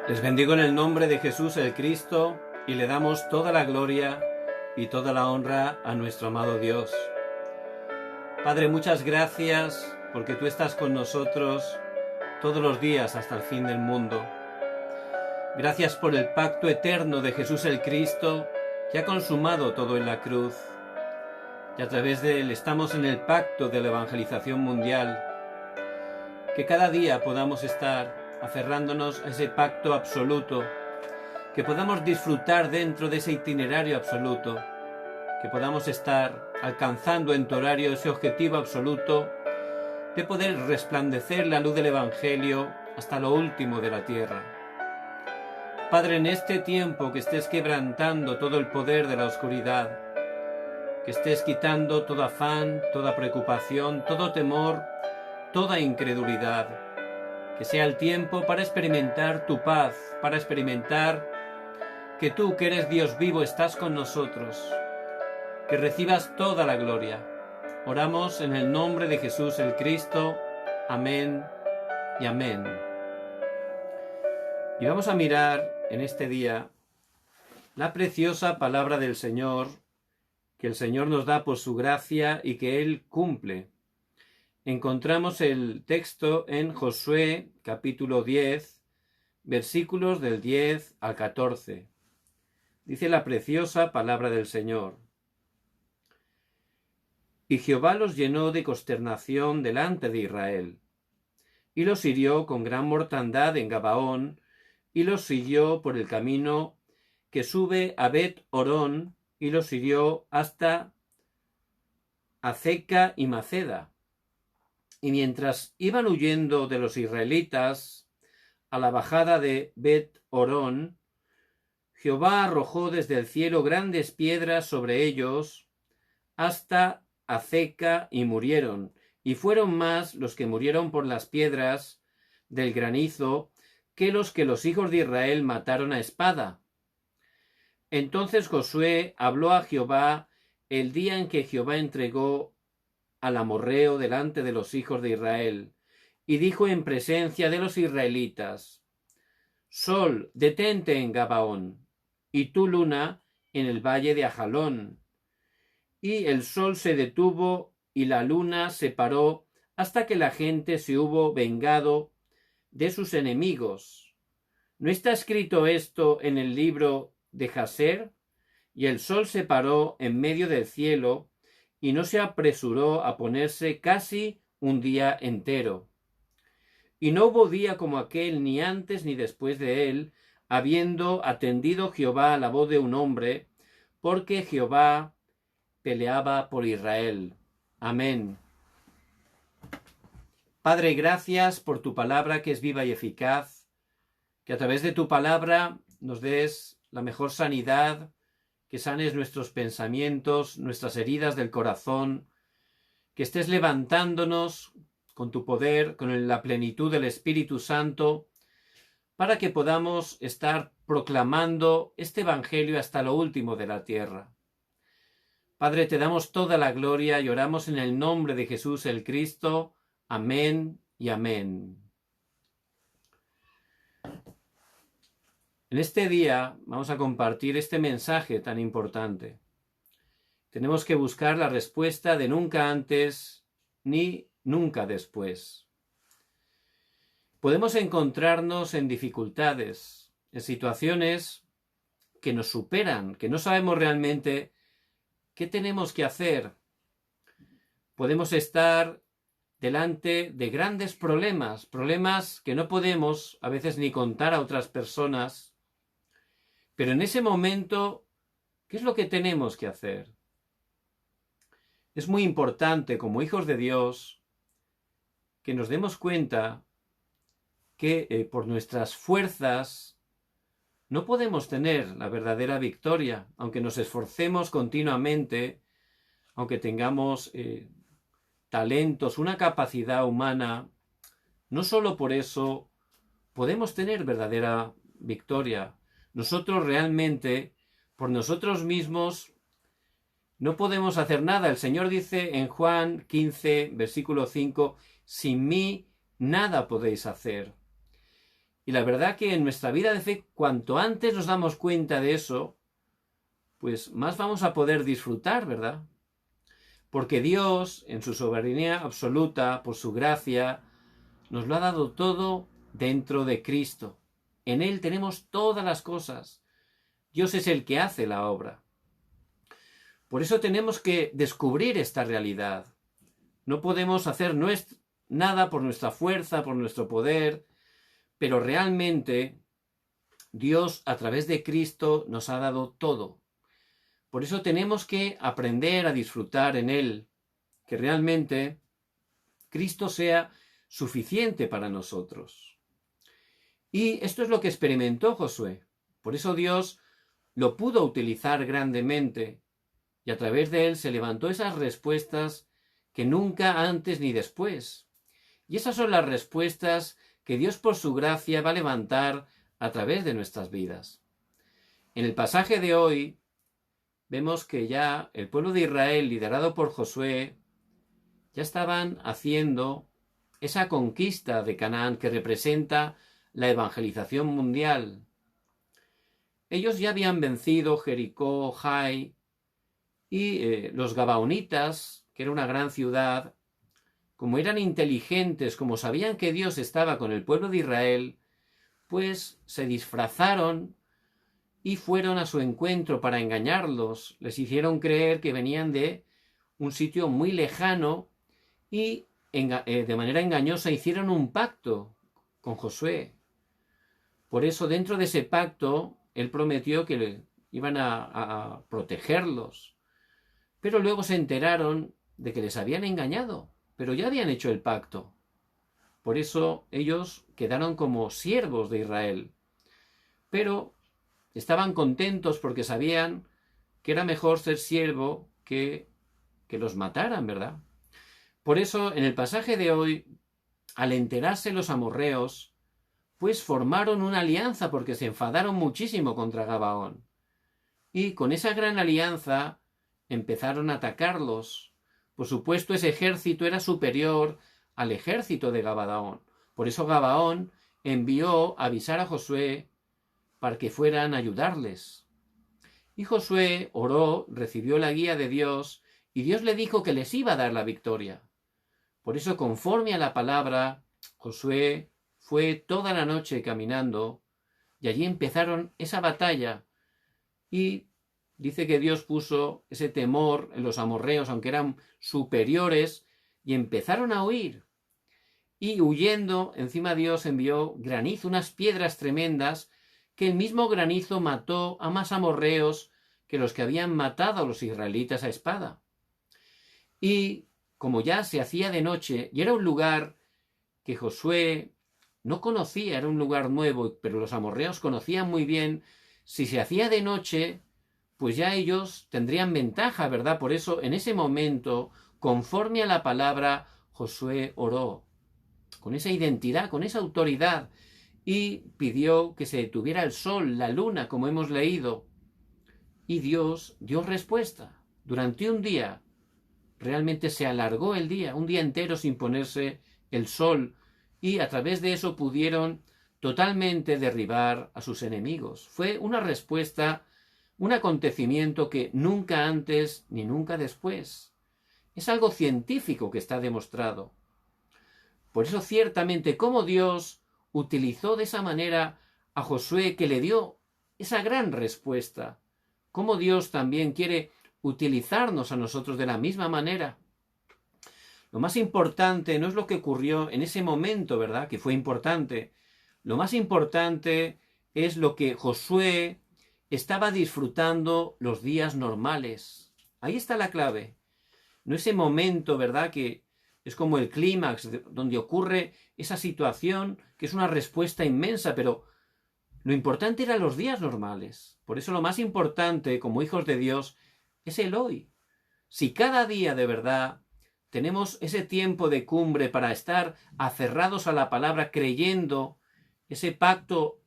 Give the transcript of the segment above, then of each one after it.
Les bendigo en el nombre de Jesús el Cristo y le damos toda la gloria y toda la honra a nuestro amado Dios. Padre, muchas gracias porque tú estás con nosotros todos los días hasta el fin del mundo. Gracias por el pacto eterno de Jesús el Cristo que ha consumado todo en la cruz. Y a través de él estamos en el pacto de la evangelización mundial. Que cada día podamos estar aferrándonos a ese pacto absoluto, que podamos disfrutar dentro de ese itinerario absoluto, que podamos estar alcanzando en tu horario ese objetivo absoluto de poder resplandecer la luz del Evangelio hasta lo último de la tierra. Padre, en este tiempo que estés quebrantando todo el poder de la oscuridad, que estés quitando todo afán, toda preocupación, todo temor, toda incredulidad, que sea el tiempo para experimentar tu paz, para experimentar que tú, que eres Dios vivo, estás con nosotros, que recibas toda la gloria. Oramos en el nombre de Jesús el Cristo. Amén y amén. Y vamos a mirar en este día la preciosa palabra del Señor, que el Señor nos da por su gracia y que Él cumple. Encontramos el texto en Josué capítulo 10, versículos del 10 al 14. Dice la preciosa palabra del Señor. Y Jehová los llenó de consternación delante de Israel, y los hirió con gran mortandad en Gabaón, y los siguió por el camino que sube a Bet-Orón, y los hirió hasta Azeca y Maceda. Y mientras iban huyendo de los israelitas a la bajada de Bet-Orón, Jehová arrojó desde el cielo grandes piedras sobre ellos hasta Azeca y murieron, y fueron más los que murieron por las piedras del granizo que los hijos de Israel mataron a espada. Entonces Josué habló a Jehová el día en que Jehová entregó al amorreo delante de los hijos de Israel, y dijo en presencia de los israelitas: Sol, detente en Gabaón, y tú, luna, en el valle de Ajalón. Y el sol se detuvo y la luna se paró hasta que la gente se hubo vengado de sus enemigos. ¿No está escrito esto en el libro de Jaser? Y el sol se paró en medio del cielo y no se apresuró a ponerse casi un día entero. Y no hubo día como aquel, ni antes ni después de él, habiendo atendido Jehová a la voz de un hombre, porque Jehová peleaba por Israel. Amén. Padre, gracias por tu palabra que es viva y eficaz, que a través de tu palabra nos des la mejor sanidad, que sanes nuestros pensamientos, nuestras heridas del corazón, que estés levantándonos con tu poder, con la plenitud del Espíritu Santo, para que podamos estar proclamando este Evangelio hasta lo último de la tierra. Padre, te damos toda la gloria y oramos en el nombre de Jesús el Cristo. Amén y amén. En este día vamos a compartir este mensaje tan importante. Tenemos que buscar la respuesta de nunca antes ni nunca después. Podemos encontrarnos en dificultades, en situaciones que nos superan, que no sabemos realmente qué tenemos que hacer. Podemos estar delante de grandes problemas, problemas que no podemos a veces ni contar a otras personas. Pero en ese momento, ¿qué es lo que tenemos que hacer? Es muy importante, como hijos de Dios, que nos demos cuenta que por nuestras fuerzas no podemos tener la verdadera victoria, aunque nos esforcemos continuamente, aunque tengamos talentos, una capacidad humana. No solo por eso podemos tener verdadera victoria. Nosotros realmente, por nosotros mismos, no podemos hacer nada. El Señor dice en Juan 15, versículo 5, sin mí nada podéis hacer. Y la verdad que en nuestra vida de fe, cuanto antes nos damos cuenta de eso, pues más vamos a poder disfrutar, ¿verdad? Porque Dios, en su soberanía absoluta, por su gracia, nos lo ha dado todo dentro de Cristo. En Él tenemos todas las cosas. Dios es el que hace la obra. Por eso tenemos que descubrir esta realidad. No podemos hacer nada por nuestra fuerza, por nuestro poder, pero realmente Dios a través de Cristo nos ha dado todo. Por eso tenemos que aprender a disfrutar en Él, que realmente Cristo sea suficiente para nosotros. Y esto es lo que experimentó Josué. Por eso Dios lo pudo utilizar grandemente y a través de él se levantó esas respuestas que nunca antes ni después. Y esas son las respuestas que Dios por su gracia va a levantar a través de nuestras vidas. En el pasaje de hoy vemos que ya el pueblo de Israel, liderado por Josué, ya estaban haciendo esa conquista de Canaán que representa la evangelización mundial. Ellos ya habían vencido Jericó, Jai y los Gabaonitas, que era una gran ciudad. Como eran inteligentes, como sabían que Dios estaba con el pueblo de Israel, pues se disfrazaron y fueron a su encuentro para engañarlos. Les hicieron creer que venían de un sitio muy lejano y de manera engañosa hicieron un pacto con Josué. Por eso dentro de ese pacto él prometió que iban a protegerlos. Pero luego se enteraron de que les habían engañado, pero ya habían hecho el pacto. Por eso ellos quedaron como siervos de Israel. Pero estaban contentos porque sabían que era mejor ser siervo que los mataran, ¿verdad? Por eso, en el pasaje de hoy, al enterarse los amorreos, pues formaron una alianza porque se enfadaron muchísimo contra Gabaón. Y con esa gran alianza empezaron a atacarlos. Por supuesto, ese ejército era superior al ejército de Gabaón. Por eso Gabaón envió a avisar a Josué para que fueran a ayudarles. Y Josué oró, recibió la guía de Dios, y Dios le dijo que les iba a dar la victoria. Por eso, conforme a la palabra, Josué fue toda la noche caminando, y allí empezaron esa batalla. Y dice que Dios puso ese temor en los amorreos, aunque eran superiores, y empezaron a huir. Y huyendo, encima Dios envió granizo, unas piedras tremendas, que el mismo granizo mató a más amorreos que los que habían matado a los israelitas a espada. Y como ya se hacía de noche, y era un lugar que Josué no conocía, era un lugar nuevo, pero los amorreos conocían muy bien, si se hacía de noche, pues ya ellos tendrían ventaja, ¿verdad? Por eso, en ese momento, conforme a la palabra, Josué oró, con esa identidad, con esa autoridad, y pidió que se detuviera el sol, la luna, como hemos leído. Y Dios dio respuesta. Durante un día, realmente se alargó el día, un día entero sin ponerse el sol, y a través de eso pudieron totalmente derribar a sus enemigos. Fue una respuesta, un acontecimiento que nunca antes ni nunca después. Es algo científico que está demostrado. Por eso ciertamente cómo Dios utilizó de esa manera a Josué, que le dio esa gran respuesta. Cómo Dios también quiere utilizarnos a nosotros de la misma manera. Lo más importante no es lo que ocurrió en ese momento, ¿verdad? Que fue importante. Lo más importante es lo que Josué estaba disfrutando los días normales. Ahí está la clave. No ese momento, ¿verdad? Que es como el clímax, donde ocurre esa situación, que es una respuesta inmensa, pero lo importante eran los días normales. Por eso lo más importante, como hijos de Dios, es el hoy. Si cada día de verdad tenemos ese tiempo de cumbre para estar aferrados a la palabra, creyendo ese pacto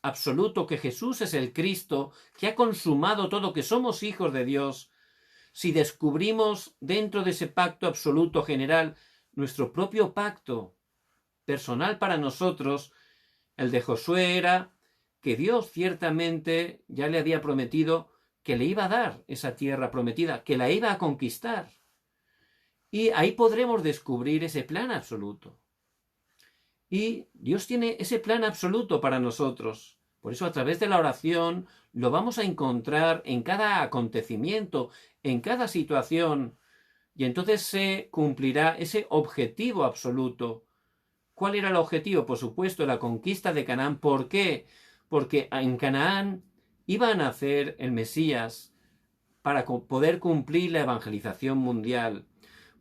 absoluto que Jesús es el Cristo, que ha consumado todo, que somos hijos de Dios, si descubrimos dentro de ese pacto absoluto general nuestro propio pacto personal para nosotros, El de Josué era que Dios ciertamente ya le había prometido que le iba a dar esa tierra prometida, que la iba a conquistar. Y ahí podremos descubrir ese plan absoluto. Y Dios tiene ese plan absoluto para nosotros. Por eso a través de la oración lo vamos a encontrar en cada acontecimiento, en cada situación. Y entonces se cumplirá ese objetivo absoluto. ¿Cuál era el objetivo? Por supuesto, la conquista de Canaán. ¿Por qué? Porque en Canaán iba a nacer el Mesías para poder cumplir la evangelización mundial.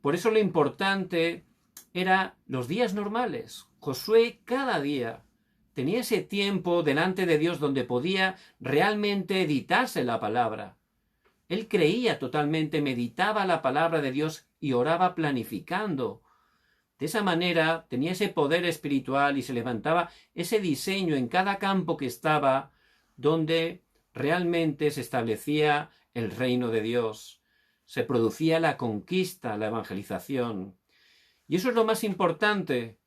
Por eso lo importante era los días normales. Josué cada día tenía ese tiempo delante de Dios donde podía realmente editarse la palabra. Él creía totalmente, meditaba la palabra de Dios y oraba planificando. De esa manera tenía ese poder espiritual y se levantaba ese diseño en cada campo que estaba donde realmente se establecía el reino de Dios. Se producía la conquista, la evangelización. Y eso es lo más importante.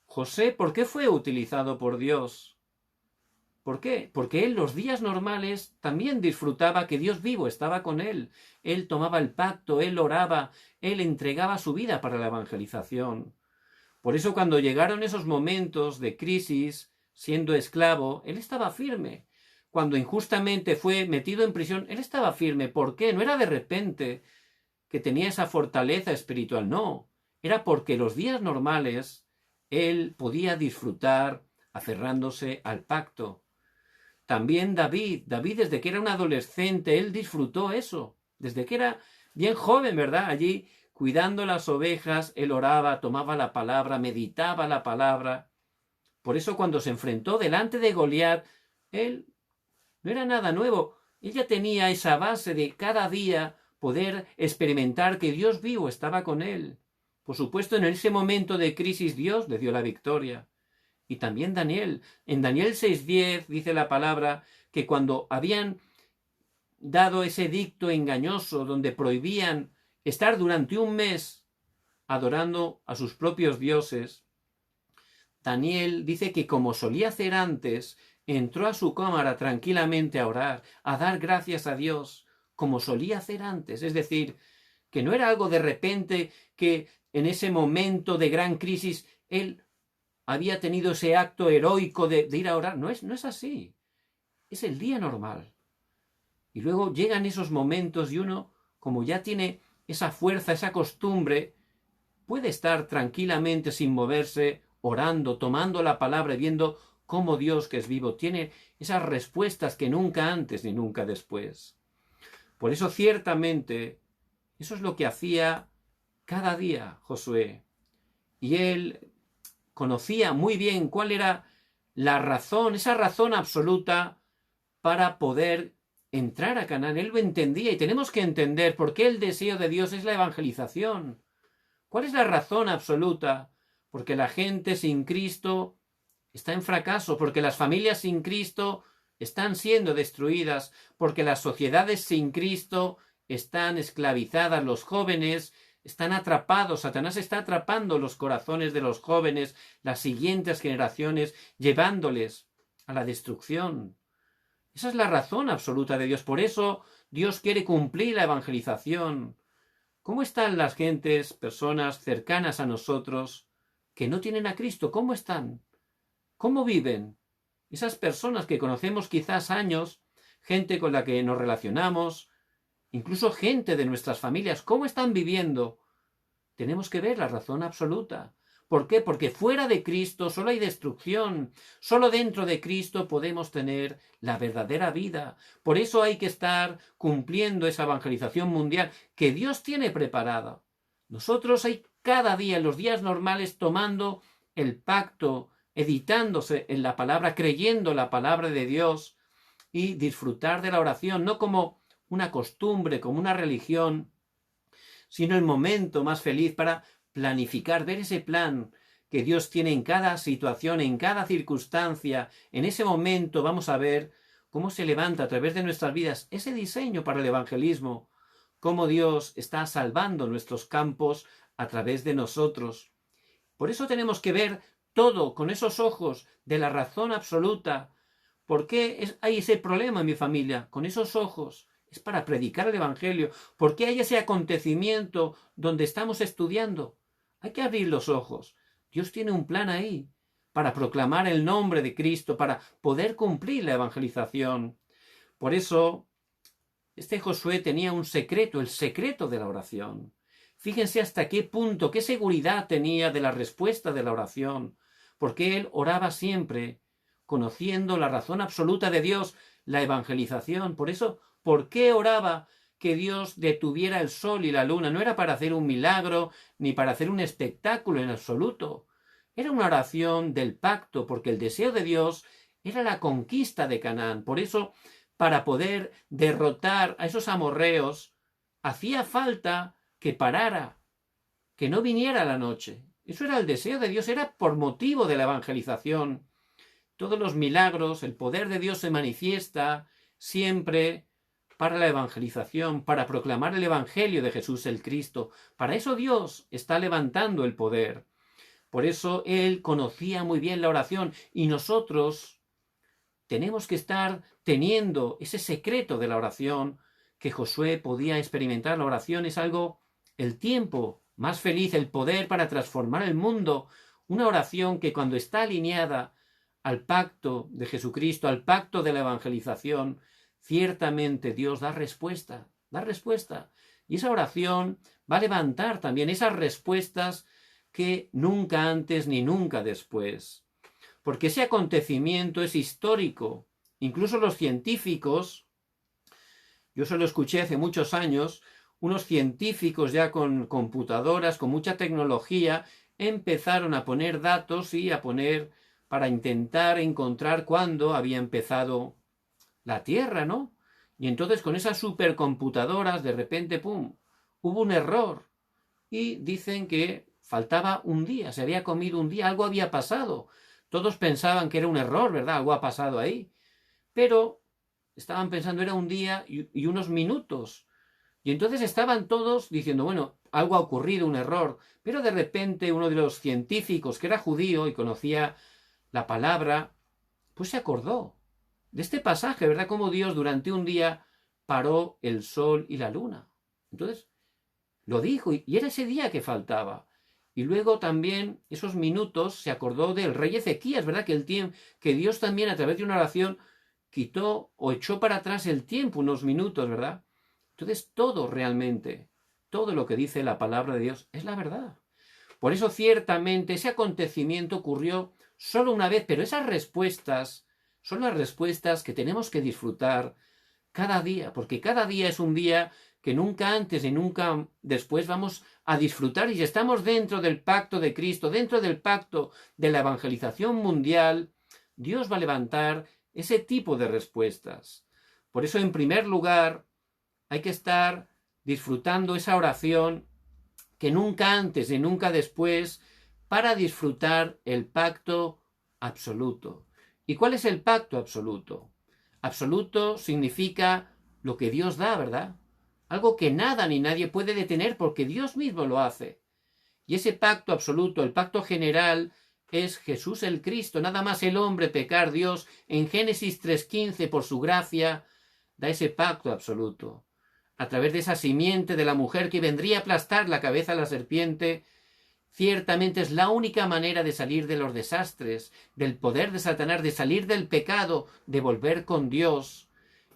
José, ¿por qué fue utilizado por Dios? ¿Por qué? Porque él los días normales también disfrutaba que Dios vivo estaba con él. Él tomaba el pacto, él oraba, él entregaba su vida para la evangelización. Por eso cuando llegaron esos momentos de crisis, siendo esclavo, él estaba firme. Cuando injustamente fue metido en prisión, él estaba firme. ¿Por qué? No era de repente que tenía esa fortaleza espiritual, no. Era porque los días normales él podía disfrutar aferrándose al pacto. También David desde que era un adolescente, él disfrutó eso. Desde que era bien joven, ¿verdad? Allí cuidando las ovejas, él oraba, tomaba la palabra, meditaba la palabra. Por eso cuando se enfrentó delante de Goliat, él no era nada nuevo. Él ya tenía esa base de cada día poder experimentar que Dios vivo estaba con él. Por supuesto, en ese momento de crisis Dios le dio la victoria. Y también Daniel. En Daniel 6:10 dice la palabra que cuando habían dado ese edicto engañoso donde prohibían estar durante un mes adorando a sus propios dioses, Daniel dice que como solía hacer antes, entró a su cámara tranquilamente a orar, a dar gracias a Dios, como solía hacer antes. Es decir, que no era algo de repente que en ese momento de gran crisis él había tenido ese acto heroico de ir a orar. No es así. Es el día normal. Y luego llegan esos momentos y uno, como ya tiene esa fuerza, esa costumbre, puede estar tranquilamente sin moverse, orando, tomando la palabra, viendo cómo Dios, que es vivo, tiene esas respuestas que nunca antes ni nunca después. Por eso ciertamente, eso es lo que hacía cada día Josué. Y él conocía muy bien cuál era la razón, esa razón absoluta para poder entrar a Canaán. Él lo entendía y tenemos que entender por qué el deseo de Dios es la evangelización. ¿Cuál es la razón absoluta? Porque la gente sin Cristo está en fracaso, porque las familias sin Cristo están siendo destruidas, porque las sociedades sin Cristo están esclavizadas, los jóvenes están atrapados, Satanás está atrapando los corazones de los jóvenes, las siguientes generaciones, llevándoles a la destrucción. Esa es la razón absoluta de Dios. Por eso Dios quiere cumplir la evangelización. ¿Cómo están las gentes, personas cercanas a nosotros que no tienen a Cristo? ¿Cómo están? ¿Cómo viven? Esas personas que conocemos quizás años, gente con la que nos relacionamos, incluso gente de nuestras familias, ¿cómo están viviendo? Tenemos que ver la razón absoluta. ¿Por qué? Porque fuera de Cristo solo hay destrucción. Solo dentro de Cristo podemos tener la verdadera vida. Por eso hay que estar cumpliendo esa evangelización mundial que Dios tiene preparada. Nosotros hay cada día, en los días normales, tomando el pacto, editándose en la palabra, creyendo la palabra de Dios y disfrutar de la oración, no como una costumbre, como una religión, sino el momento más feliz para planificar, ver ese plan que Dios tiene en cada situación, en cada circunstancia. En ese momento vamos a ver cómo se levanta a través de nuestras vidas ese diseño para el evangelismo, cómo Dios está salvando nuestros campos a través de nosotros. Por eso tenemos que ver todo con esos ojos de la razón absoluta. ¿Por qué hay ese problema en mi familia? Con esos ojos. Es para predicar el Evangelio. ¿Por qué hay ese acontecimiento donde estamos estudiando? Hay que abrir los ojos. Dios tiene un plan ahí para proclamar el nombre de Cristo, para poder cumplir la evangelización. Por eso, este Josué tenía un secreto, el secreto de la oración. Fíjense hasta qué punto, qué seguridad tenía de la respuesta de la oración, porque él oraba siempre, conociendo la razón absoluta de Dios, la evangelización. Por eso, ¿por qué oraba que Dios detuviera el sol y la luna? No era para hacer un milagro, ni para hacer un espectáculo en absoluto. Era una oración del pacto, porque el deseo de Dios era la conquista de Canaán. Por eso, para poder derrotar a esos amorreos, hacía falta que parara, que no viniera la noche. Eso era el deseo de Dios, era por motivo de la evangelización. Todos los milagros, el poder de Dios se manifiesta siempre para la evangelización, para proclamar el Evangelio de Jesús el Cristo. Para eso Dios está levantando el poder. Por eso Él conocía muy bien la oración y nosotros tenemos que estar teniendo ese secreto de la oración que Josué podía experimentar. La oración es algo, el tiempo más feliz, el poder para transformar el mundo. Una oración que cuando está alineada al pacto de Jesucristo, al pacto de la evangelización, ciertamente Dios da respuesta, da respuesta. Y esa oración va a levantar también esas respuestas que nunca antes ni nunca después. Porque ese acontecimiento es histórico. Incluso los científicos, yo se lo escuché hace muchos años, unos científicos ya con computadoras, con mucha tecnología, empezaron a poner datos y a poner para intentar encontrar cuándo había empezado la Tierra, ¿no? Y entonces con esas supercomputadoras, de repente, ¡pum!, hubo un error. Y dicen que faltaba un día, se había comido un día, algo había pasado. Todos pensaban que era un error, ¿verdad? Algo ha pasado ahí. Pero estaban pensando era un día y unos minutos. Y entonces estaban todos diciendo, bueno, algo ha ocurrido, un error. Pero de repente uno de los científicos, que era judío y conocía la palabra, pues se acordó de este pasaje, ¿verdad? Cómo Dios durante un día paró el sol y la luna. Entonces, lo dijo y era ese día que faltaba. Y luego también esos minutos se acordó del rey Ezequías, ¿verdad? Que Dios también a través de una oración quitó o echó para atrás el tiempo unos minutos, ¿verdad? Entonces todo realmente, todo lo que dice la palabra de Dios es la verdad. Por eso ciertamente ese acontecimiento ocurrió solo una vez, pero esas respuestas son las respuestas que tenemos que disfrutar cada día, porque cada día es un día que nunca antes y nunca después vamos a disfrutar, y si estamos dentro del pacto de Cristo, dentro del pacto de la evangelización mundial, Dios va a levantar ese tipo de respuestas. Por eso, en primer lugar, hay que estar disfrutando esa oración que nunca antes y nunca después, para disfrutar el pacto absoluto. ¿Y cuál es el pacto absoluto? Absoluto significa lo que Dios da, ¿verdad? Algo que nada ni nadie puede detener porque Dios mismo lo hace. Y ese pacto absoluto, el pacto general, es Jesús el Cristo. Nada más el hombre pecar, Dios en Génesis 3:15 por su gracia da ese pacto absoluto. A través de esa simiente de la mujer que vendría a aplastar la cabeza a la serpiente, ciertamente es la única manera de salir de los desastres, del poder de Satanás, de salir del pecado, de volver con Dios.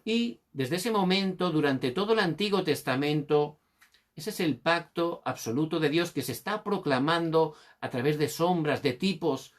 Y desde ese momento, durante todo el Antiguo Testamento, ese es el pacto absoluto de Dios que se está proclamando a través de sombras, de tipos.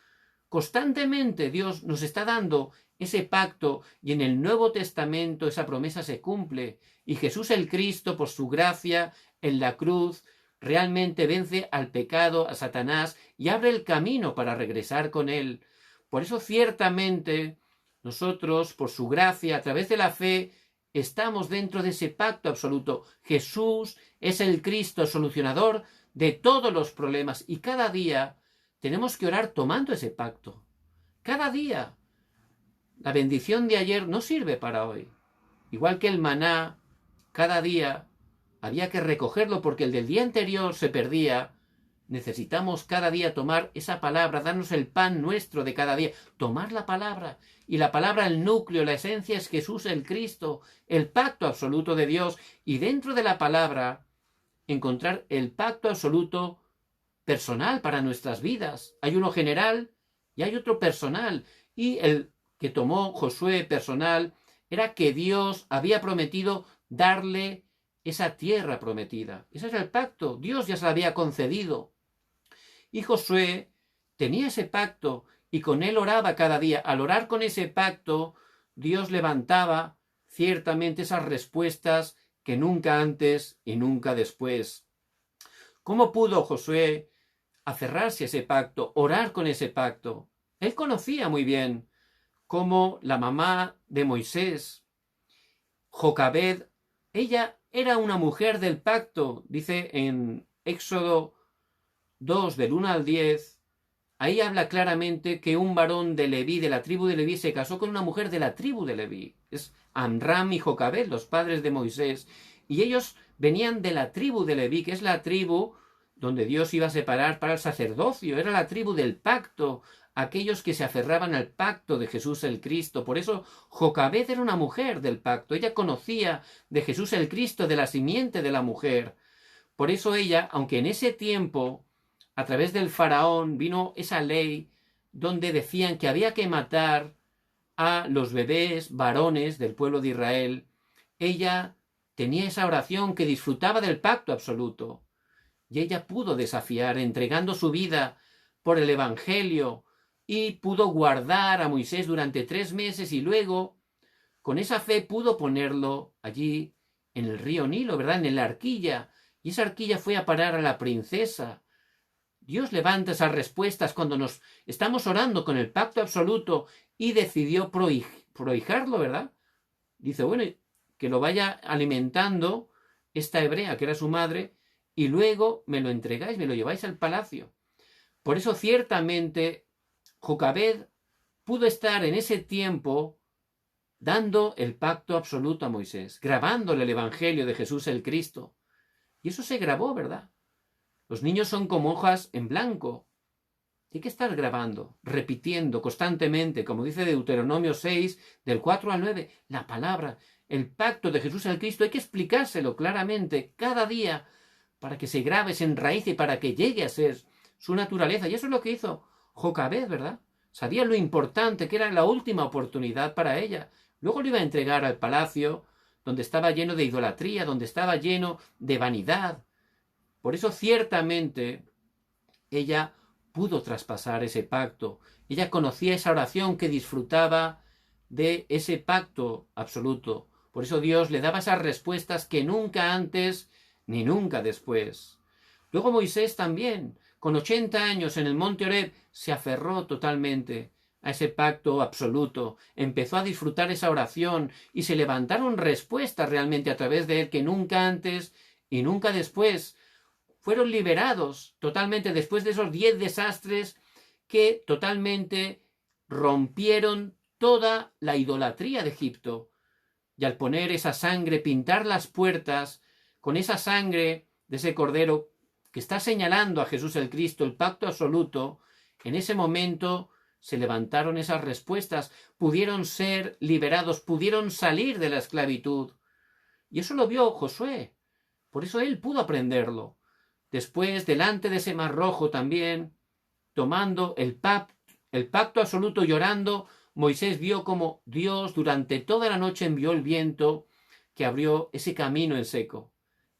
Constantemente Dios nos está dando ese pacto, y en el Nuevo Testamento esa promesa se cumple. Y Jesús el Cristo, por su gracia, en la cruz, realmente vence al pecado, a Satanás, y abre el camino para regresar con él. Por eso ciertamente nosotros, por su gracia, a través de la fe, estamos dentro de ese pacto absoluto. Jesús es el Cristo solucionador de todos los problemas, y cada día tenemos que orar tomando ese pacto. Cada día. La bendición de ayer no sirve para hoy. Igual que el maná, cada día había que recogerlo porque el del día anterior se perdía. necesitamos cada día tomar esa palabra, darnos el pan nuestro de cada día, tomar la palabra. Y la palabra, el núcleo, la esencia es Jesús el Cristo, el pacto absoluto de Dios. Y dentro de la palabra encontrar el pacto absoluto personal para nuestras vidas. Hay uno general y hay otro personal. Y el que tomó Josué personal era que Dios había prometido darle esa tierra prometida. Ese era el pacto. Dios ya se la había concedido. Y Josué tenía ese pacto y con él oraba cada día. Al orar con ese pacto, Dios levantaba ciertamente esas respuestas que nunca antes y nunca después. ¿Cómo pudo Josué aferrarse a ese pacto, orar con ese pacto? Él conocía muy bien cómo la mamá de Moisés, Jocabed, ella era una mujer del pacto, dice en Éxodo 2, del 1 al 10, ahí habla claramente que un varón de Leví, de la tribu de Leví, se casó con una mujer de la tribu de Leví. Es Amram y Jocabed, los padres de Moisés. Y ellos venían de la tribu de Leví, que es la tribu donde Dios iba a separar para el sacerdocio. Era la tribu del pacto, aquellos que se aferraban al pacto de Jesús el Cristo. Por eso Jocabed era una mujer del pacto. Ella conocía de Jesús el Cristo, de la simiente de la mujer. Por eso ella, aunque en ese tiempo a través del faraón vino esa ley donde decían que había que matar a los bebés varones del pueblo de Israel, ella tenía esa oración que disfrutaba del pacto absoluto. Y ella pudo desafiar, entregando su vida por el Evangelio, y pudo guardar a Moisés durante 3 meses y luego, con esa fe, pudo ponerlo allí en el río Nilo, ¿verdad? En la arquilla. Y esa arquilla fue a parar a la princesa. Dios levanta esas respuestas cuando nos estamos orando con el pacto absoluto y decidió prohijarlo, ¿verdad? Dice, bueno, que lo vaya alimentando esta hebrea, que era su madre, y luego me lo entregáis, me lo lleváis al palacio. Por eso ciertamente Jocabed pudo estar en ese tiempo dando el pacto absoluto a Moisés, grabándole el Evangelio de Jesús el Cristo. Y eso se grabó, ¿verdad? Los niños son como hojas en blanco. Hay que estar grabando, repitiendo constantemente, como dice Deuteronomio 6, del 4 al 9, la palabra, el pacto de Jesús el Cristo, hay que explicárselo claramente cada día para que se grabe, se enraíce y para que llegue a ser su naturaleza. Y eso es lo que hizo Jocabed, ¿verdad? Sabía lo importante que era la última oportunidad para ella. Luego lo iba a entregar al palacio, donde estaba lleno de idolatría, donde estaba lleno de vanidad. Por eso ciertamente ella pudo traspasar ese pacto. Ella conocía esa oración que disfrutaba de ese pacto absoluto. Por eso Dios le daba esas respuestas que nunca antes ni nunca después. Luego Moisés también, con 80 años en el monte Horeb, se aferró totalmente a ese pacto absoluto. Empezó a disfrutar esa oración y se levantaron respuestas realmente a través de él que nunca antes y nunca después. Fueron liberados totalmente después de esos 10 desastres que totalmente rompieron toda la idolatría de Egipto. Y al poner esa sangre, pintar las puertas con esa sangre de ese cordero que está señalando a Jesús el Cristo, el pacto absoluto, en ese momento se levantaron esas respuestas, pudieron ser liberados, pudieron salir de la esclavitud. Y eso lo vio Josué. Por eso él pudo aprenderlo. Después, delante de ese mar rojo también, tomando el pacto absoluto, llorando, Moisés vio como Dios durante toda la noche envió el viento que abrió ese camino en seco.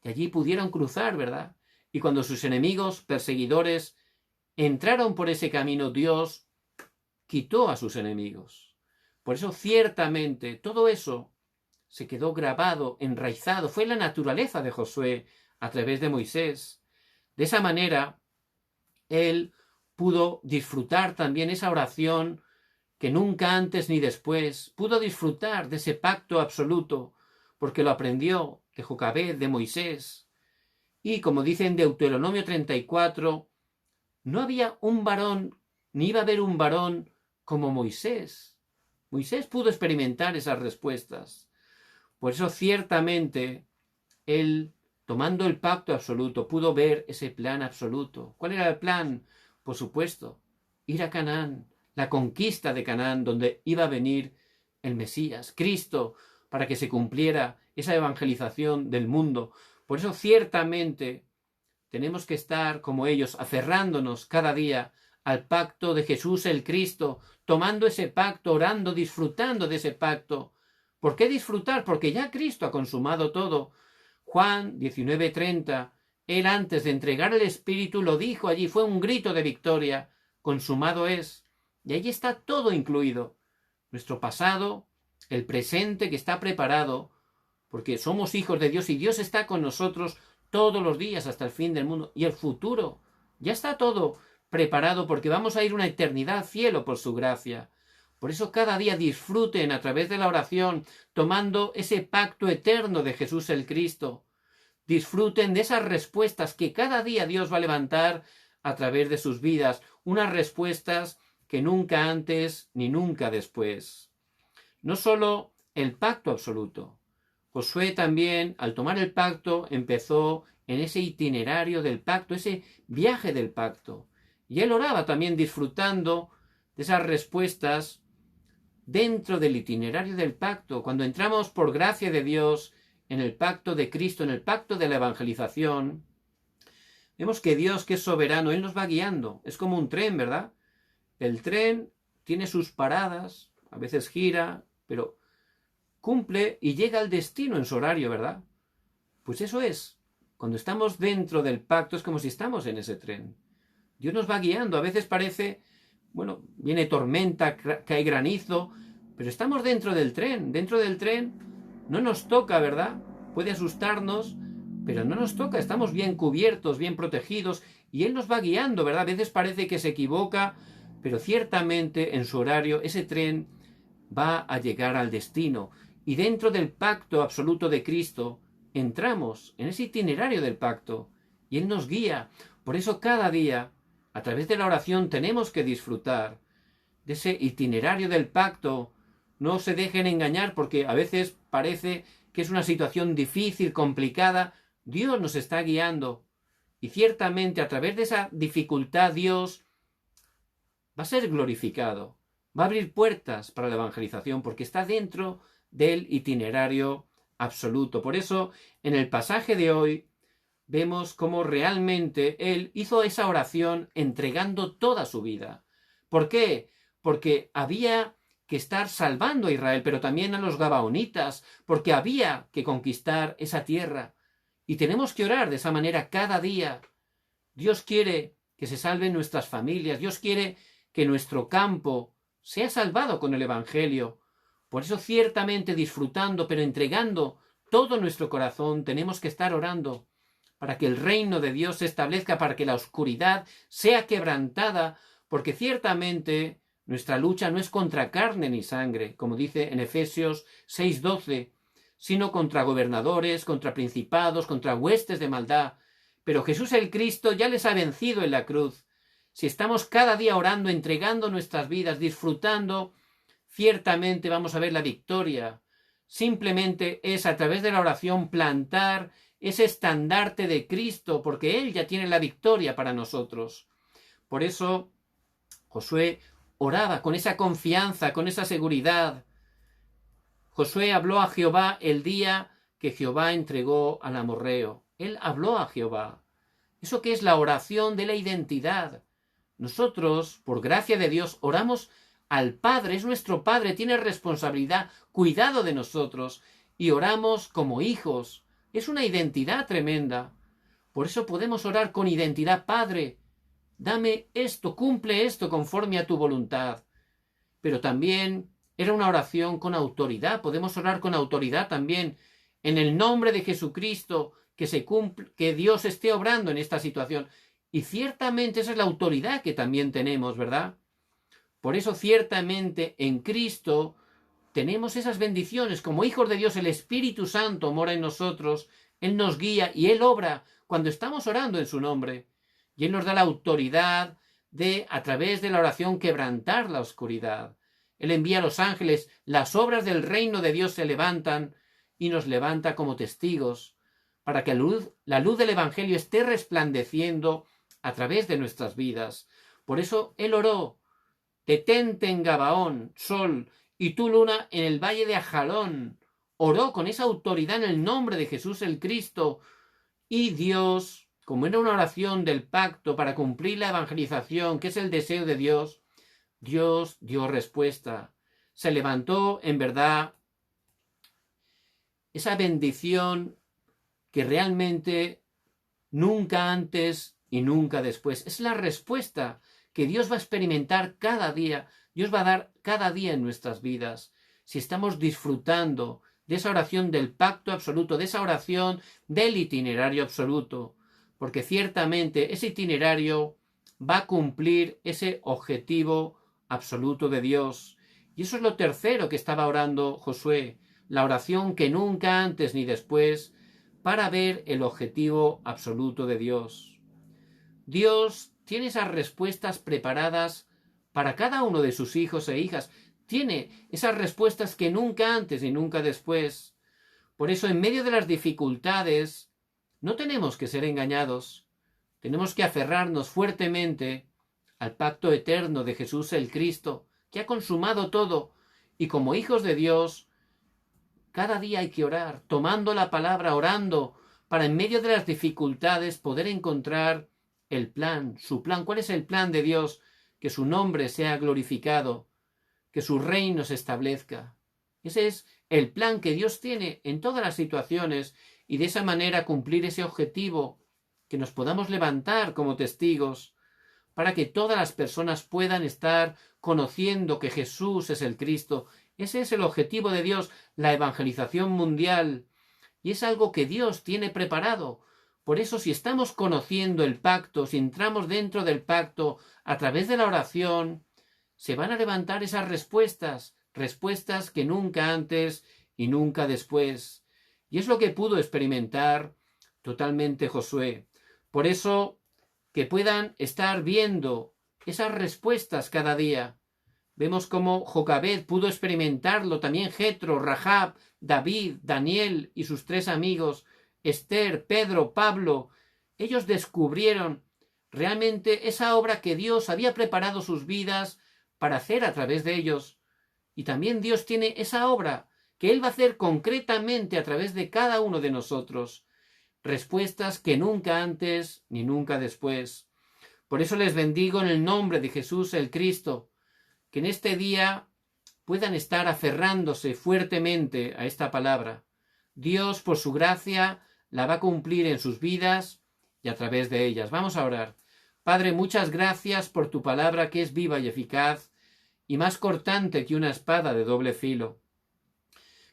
Y allí pudieron cruzar, ¿verdad? Y cuando sus enemigos, perseguidores, entraron por ese camino, Dios quitó a sus enemigos. Por eso, ciertamente, todo eso se quedó grabado, enraizado. Fue la naturaleza de Josué a través de Moisés. De esa manera, él pudo disfrutar también esa oración que nunca antes ni después pudo disfrutar de ese pacto absoluto, porque lo aprendió de Jocabed, de Moisés. Y como dice en Deuteronomio 34, no había un varón, ni iba a haber un varón como Moisés. Moisés pudo experimentar esas respuestas. Por eso ciertamente él tomando el pacto absoluto, pudo ver ese plan absoluto. ¿Cuál era el plan? Por supuesto, ir a Canaán, la conquista de Canaán, donde iba a venir el Mesías, Cristo, para que se cumpliera esa evangelización del mundo. Por eso ciertamente tenemos que estar como ellos, aferrándonos cada día al pacto de Jesús el Cristo, tomando ese pacto, orando, disfrutando de ese pacto. ¿Por qué disfrutar? Porque ya Cristo ha consumado todo. Juan 19:30, él antes de entregar el Espíritu lo dijo allí, fue un grito de victoria, consumado es. Y allí está todo incluido. Nuestro pasado, el presente que está preparado, porque somos hijos de Dios y Dios está con nosotros todos los días hasta el fin del mundo. Y el futuro, ya está todo preparado porque vamos a ir una eternidad al cielo por su gracia. Por eso cada día disfruten a través de la oración, tomando ese pacto eterno de Jesús el Cristo. Disfruten de esas respuestas que cada día Dios va a levantar a través de sus vidas, unas respuestas que nunca antes ni nunca después. No solo el pacto absoluto. Josué también, al tomar el pacto, empezó en ese itinerario del pacto, ese viaje del pacto. Y él oraba también disfrutando de esas respuestas dentro del itinerario del pacto. Cuando entramos por gracia de Dios en el pacto de Cristo, en el pacto de la evangelización, vemos que Dios, que es soberano, Él nos va guiando. Es como un tren, ¿verdad? El tren tiene sus paradas, a veces gira, pero cumple y llega al destino en su horario, ¿verdad? Pues eso es. Cuando estamos dentro del pacto es como si estamos en ese tren. Dios nos va guiando. A veces parece, bueno, viene tormenta, cae granizo, pero estamos dentro del tren. Dentro del tren no nos toca, ¿verdad? Puede asustarnos, pero no nos toca. Estamos bien cubiertos, bien protegidos, y Él nos va guiando, ¿verdad? A veces parece que se equivoca, pero ciertamente en su horario ese tren va a llegar al destino. Y dentro del pacto absoluto de Cristo entramos en ese itinerario del pacto y Él nos guía. Por eso cada día, a través de la oración, tenemos que disfrutar de ese itinerario del pacto. No se dejen engañar porque a veces parece que es una situación difícil, complicada. Dios nos está guiando y ciertamente a través de esa dificultad Dios va a ser glorificado. Va a abrir puertas para la evangelización porque está dentro del itinerario absoluto. Por eso, en el pasaje de hoy, vemos cómo realmente Él hizo esa oración entregando toda su vida. ¿Por qué? Porque había que estar salvando a Israel, pero también a los gabaonitas, porque había que conquistar esa tierra. Y tenemos que orar de esa manera cada día. Dios quiere que se salven nuestras familias. Dios quiere que nuestro campo sea salvado con el Evangelio. Por eso ciertamente disfrutando, pero entregando todo nuestro corazón, tenemos que estar orando para que el reino de Dios se establezca, para que la oscuridad sea quebrantada, porque ciertamente nuestra lucha no es contra carne ni sangre, como dice en Efesios 6:12, sino contra gobernadores, contra principados, contra huestes de maldad. Pero Jesús el Cristo ya les ha vencido en la cruz. Si estamos cada día orando, entregando nuestras vidas, disfrutando, ciertamente vamos a ver la victoria. Simplemente es a través de la oración plantar ese estandarte de Cristo, porque Él ya tiene la victoria para nosotros. Por eso Josué oraba con esa confianza, con esa seguridad. Josué habló a Jehová el día que Jehová entregó al amorreo. Él habló a Jehová. Eso que es la oración de la identidad. Nosotros, por gracia de Dios, oramos al Padre, es nuestro Padre, tiene responsabilidad, cuidado de nosotros, y oramos como hijos. Es una identidad tremenda. Por eso podemos orar con identidad. Padre, dame esto, cumple esto conforme a tu voluntad. Pero también era una oración con autoridad. Podemos orar con autoridad también. En el nombre de Jesucristo, que Dios esté obrando en esta situación. Y ciertamente esa es la autoridad que también tenemos, ¿verdad? Por eso ciertamente en Cristo tenemos esas bendiciones. Como hijos de Dios, el Espíritu Santo mora en nosotros. Él nos guía y Él obra cuando estamos orando en su nombre. Y Él nos da la autoridad de, a través de la oración, quebrantar la oscuridad. Él envía a los ángeles. Las obras del reino de Dios se levantan y nos levanta como testigos para que la luz del Evangelio esté resplandeciendo a través de nuestras vidas. Por eso él oró: detente en Gabaón, sol, y tú, luna, en el valle de Ajalón. Oró con esa autoridad en el nombre de Jesús el Cristo. Y Dios, como era una oración del pacto para cumplir la evangelización, que es el deseo de Dios, Dios dio respuesta. Se levantó, en verdad, esa bendición que realmente nunca antes y nunca después. Es la respuesta que Dios va a experimentar cada día. Dios va a dar cada día en nuestras vidas. Si estamos disfrutando de esa oración del pacto absoluto, de esa oración del itinerario absoluto. Porque ciertamente ese itinerario va a cumplir ese objetivo absoluto de Dios. Y eso es lo tercero que estaba orando Josué. La oración que nunca antes ni después, para ver el objetivo absoluto de Dios. Dios tiene esas respuestas preparadas para cada uno de sus hijos e hijas. Tiene esas respuestas que nunca antes ni nunca después. Por eso, en medio de las dificultades, no tenemos que ser engañados. Tenemos que aferrarnos fuertemente al pacto eterno de Jesús el Cristo, que ha consumado todo. Y como hijos de Dios, cada día hay que orar, tomando la palabra, orando, para en medio de las dificultades poder encontrar el plan, su plan. ¿Cuál es el plan de Dios? Que su nombre sea glorificado, que su reino se establezca. Ese es el plan que Dios tiene en todas las situaciones, y de esa manera cumplir ese objetivo, que nos podamos levantar como testigos, para que todas las personas puedan estar conociendo que Jesús es el Cristo. Ese es el objetivo de Dios, la evangelización mundial. Y es algo que Dios tiene preparado. Por eso, si estamos conociendo el pacto, si entramos dentro del pacto a través de la oración, se van a levantar esas respuestas, respuestas que nunca antes y nunca después. Y es lo que pudo experimentar totalmente Josué. Por eso, que puedan estar viendo esas respuestas cada día. Vemos cómo Jocabed pudo experimentarlo, también Jetro, Rahab, David, Daniel y sus 3 amigos, Esther, Pedro, Pablo. Ellos descubrieron realmente esa obra que Dios había preparado sus vidas para hacer a través de ellos. Y también Dios tiene esa obra que Él va a hacer concretamente a través de cada uno de nosotros. Respuestas que nunca antes ni nunca después. Por eso les bendigo en el nombre de Jesús el Cristo, que en este día puedan estar aferrándose fuertemente a esta palabra. Dios, por su gracia, la va a cumplir en sus vidas y a través de ellas. Vamos a orar. Padre, muchas gracias por tu palabra, que es viva y eficaz y más cortante que una espada de doble filo.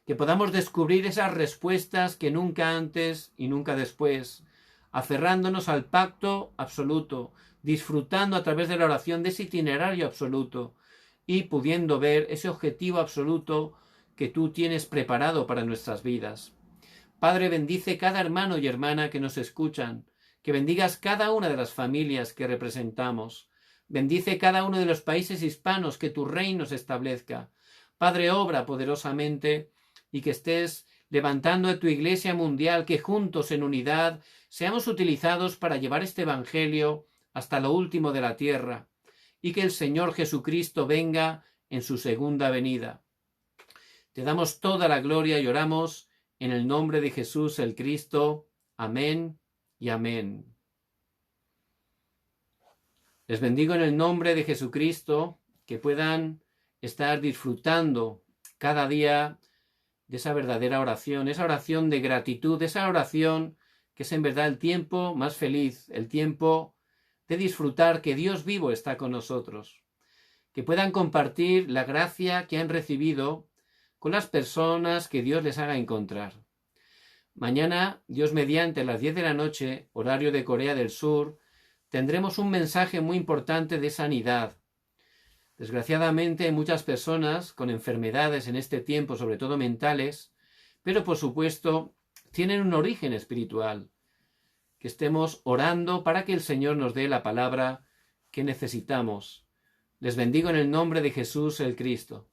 Que podamos descubrir esas respuestas que nunca antes y nunca después, aferrándonos al pacto absoluto, disfrutando a través de la oración de ese itinerario absoluto, y pudiendo ver ese objetivo absoluto que tú tienes preparado para nuestras vidas. Padre, bendice cada hermano y hermana que nos escuchan, que bendigas cada una de las familias que representamos. Bendice cada uno de los países hispanos, que tu reino se establezca. Padre, obra poderosamente, y que estés levantando a tu Iglesia mundial, que juntos en unidad seamos utilizados para llevar este Evangelio hasta lo último de la tierra, y que el Señor Jesucristo venga en su segunda venida. Te damos toda la gloria y oramos en el nombre de Jesús el Cristo. Amén y amén. Les bendigo en el nombre de Jesucristo, que puedan estar disfrutando cada día de esa verdadera oración, esa oración de gratitud, esa oración que es en verdad el tiempo más feliz, el tiempo de disfrutar que Dios vivo está con nosotros. Que puedan compartir la gracia que han recibido con las personas que Dios les haga encontrar. Mañana, Dios mediante, a las 10 de la noche, horario de Corea del Sur, tendremos un mensaje muy importante de sanidad. Desgraciadamente hay muchas personas con enfermedades en este tiempo, sobre todo mentales, pero por supuesto tienen un origen espiritual. Que estemos orando para que el Señor nos dé la palabra que necesitamos. Les bendigo en el nombre de Jesús el Cristo.